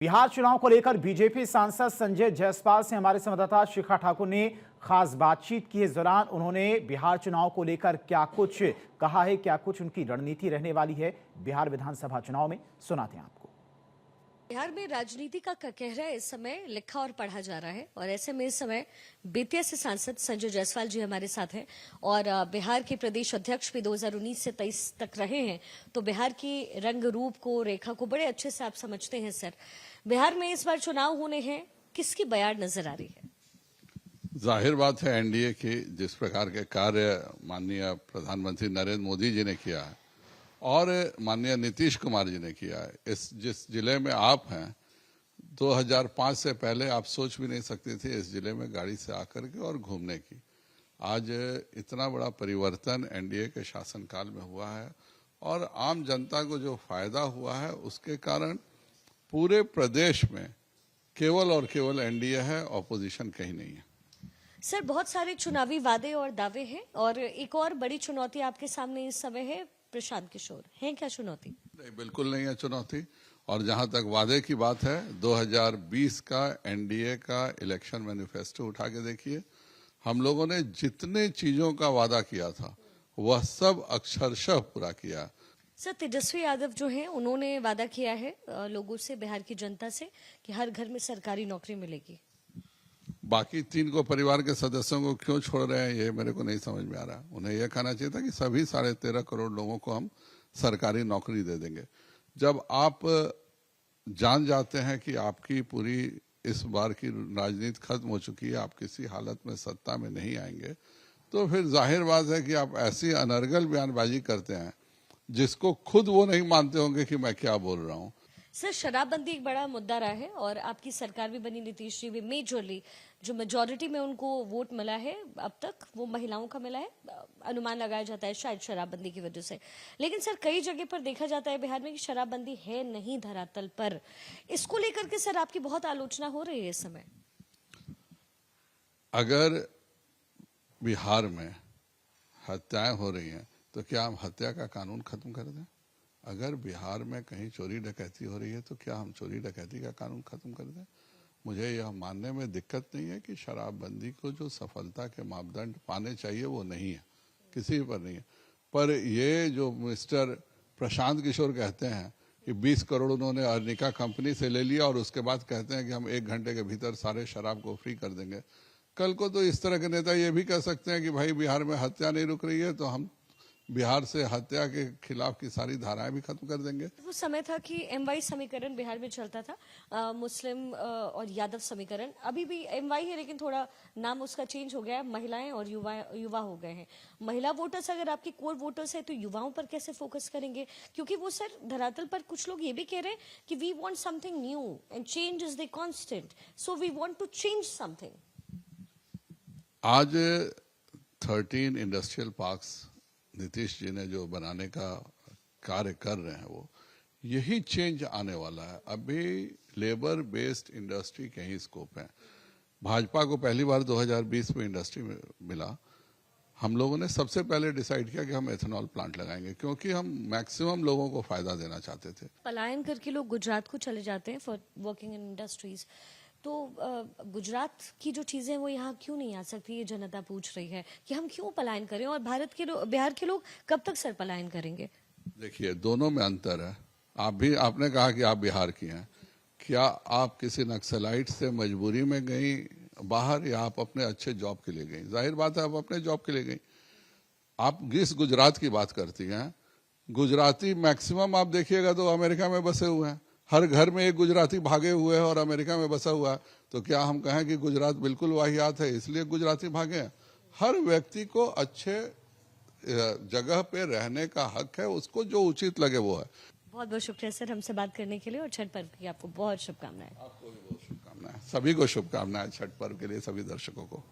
बिहार चुनाव को लेकर बीजेपी सांसद संजय जायसवाल से हमारे संवाददाता शिखा ठाकुर ने खास बातचीत की। इस दौरान उन्होंने बिहार चुनाव को लेकर क्या कुछ कहा है, क्या कुछ उनकी रणनीति रहने वाली है बिहार विधानसभा चुनाव में, सुनाते हैं आपको। बिहार में राजनीति का कहरा इस समय लिखा और पढ़ा जा रहा है और ऐसे में इस समय बेतिया से सांसद संजय जायसवाल जी हमारे साथ हैं और बिहार के प्रदेश अध्यक्ष भी 2019 से 23 तक रहे हैं, तो बिहार की रंग रूप को, रेखा को बड़े अच्छे से आप समझते हैं। सर, बिहार में इस बार चुनाव होने हैं, किसकी बयार नजर आ रही है? जाहिर बात है एनडीए की जिस प्रकार के कार्य माननीय प्रधानमंत्री नरेंद्र मोदी जी ने किया है और माननीय नीतीश कुमार जी ने किया है, जिस जिले में आप हैं 2005 से पहले आप सोच भी नहीं सकते थे इस जिले में गाड़ी से आकर के और घूमने की। आज इतना बड़ा परिवर्तन एनडीए के शासनकाल में हुआ है और आम जनता को जो फायदा हुआ है उसके कारण पूरे प्रदेश में केवल और केवल एनडीए है, ऑपोजिशन कहीं नहीं है। सर, बहुत सारे चुनावी वादे और दावे हैं और एक और बड़ी चुनौती आपके सामने इस समय है, प्रशांत किशोर। है क्या चुनौती? नहीं, बिल्कुल नहीं है चुनौती। और जहां तक वादे की बात है, 2020 का एनडीए का इलेक्शन मैनिफेस्टो उठा के देखिए, हम लोगों ने जितने चीजों का वादा किया था वह सब अक्षरशः पूरा किया। सर, तेजस्वी यादव जो हैं उन्होंने वादा किया है लोगों से, बिहार की जनता से, कि हर घर में सरकारी नौकरी मिलेगी। बाकी 3 को परिवार के सदस्यों को क्यों छोड़ रहे हैं ये मेरे को नहीं समझ में आ रहा। उन्हें यह कहना चाहिए था कि सभी 13.5 करोड़ लोगों को हम सरकारी नौकरी दे देंगे। जब आप जान जाते हैं कि आपकी पूरी इस बार की राजनीति खत्म हो चुकी है, आप किसी हालत में सत्ता में नहीं आएंगे, तो फिर जाहिर बात है कि आप ऐसी अनर्गल बयानबाजी करते हैं जिसको खुद वो नहीं मानते होंगे कि मैं क्या बोल रहा हूँ। सर, शराबबंदी एक बड़ा मुद्दा रहा है और आपकी सरकार भी बनी, नीतीश जी भी, मेजरली जो मेजोरिटी में उनको वोट मिला है अब तक वो महिलाओं का मिला है। अनुमान लगाया जाता है शायद शराबबंदी की वजह से। लेकिन सर, कई जगह पर देखा जाता है बिहार में कि शराबबंदी है नहीं धरातल पर। इसको लेकर के सर आपकी बहुत आलोचना हो रही है इस समय। अगर बिहार में हत्याएं हो रही हैं तो क्या हम हत्या का कानून खत्म कर दें? अगर बिहार में कहीं चोरी डकैती हो रही है तो क्या हम चोरी डकैती का कानून खत्म कर दें? मुझे यह मानने में दिक्कत नहीं है कि शराबबंदी को जो सफलता के मापदंड पाने चाहिए वो नहीं है, किसी पर नहीं है। पर ये जो मिस्टर प्रशांत किशोर कहते हैं कि 20 करोड़ उन्होंने अर्निका कंपनी से ले लिया और उसके बाद कहते हैं कि हम 1 घंटे के भीतर सारे शराब को फ्री कर देंगे। कल को तो इस तरह के नेता ये भी कह सकते हैं कि भाई बिहार में हत्या नहीं रुक रही है तो हम बिहार से हत्या के खिलाफ की सारी धाराएं भी खत्म कर देंगे। वो समय था कि एमवाई समीकरण बिहार में चलता था, मुस्लिम और यादव समीकरण। अभी भी एमवाई है लेकिन थोड़ा नाम उसका चेंज हो गया है, महिलाएं और युवा हो गए हैं। महिला वोटर्स अगर आपकी कोर वोटर्स है तो युवाओं पर कैसे फोकस करेंगे? क्योंकि वो सर धरातल पर कुछ लोग ये भी कह रहे हैं कि we want something new and change is the constant, so we want to change something. आज 13 इंडस्ट्रियल पार्क्स नीतीश जी ने जो बनाने का कार्य कर रहे हैं वो यही चेंज आने वाला है। अभी लेबर बेस्ड इंडस्ट्री के ही स्कोप है। भाजपा को पहली बार 2020 में इंडस्ट्री में मिला। हम लोगों ने सबसे पहले डिसाइड किया कि हम एथेनॉल प्लांट लगाएंगे क्योंकि हम मैक्सिमम लोगों को फायदा देना चाहते थे। पलायन करके लोग गुजरात को चले जाते हैं फॉर वर्किंग इन इंडस्ट्रीज, तो गुजरात की जो चीजें वो यहाँ क्यों नहीं आ सकती? ये जनता पूछ रही है कि हम क्यों पलायन करें और बिहार के लोग कब तक सर पलायन करेंगे? देखिए, दोनों में अंतर है। आपने कहा कि आप बिहार की हैं, क्या आप किसी नक्सलाइट से मजबूरी में गई बाहर या आप अपने अच्छे जॉब के लिए गई? जाहिर बात है आप अपने जॉब के लिए गई। आप जिस गुजरात की बात करती हैं, गुजराती मैक्सिमम आप देखिएगा तो अमेरिका में बसे हुए हैं। हर घर में एक गुजराती भागे हुए हैं और अमेरिका में बसा हुआ है। तो क्या हम कहें कि गुजरात बिल्कुल वाहियात है इसलिए गुजराती भागे हैं? हर व्यक्ति को अच्छे जगह पे रहने का हक है, उसको जो उचित लगे वो है। बहुत बहुत शुक्रिया सर हमसे बात करने के लिए और छठ पर्व की आपको बहुत शुभकामनाएं। आपको भी बहुत शुभकामनाएं, सभी को शुभकामनाएं छठ पर्व के लिए, सभी दर्शकों को।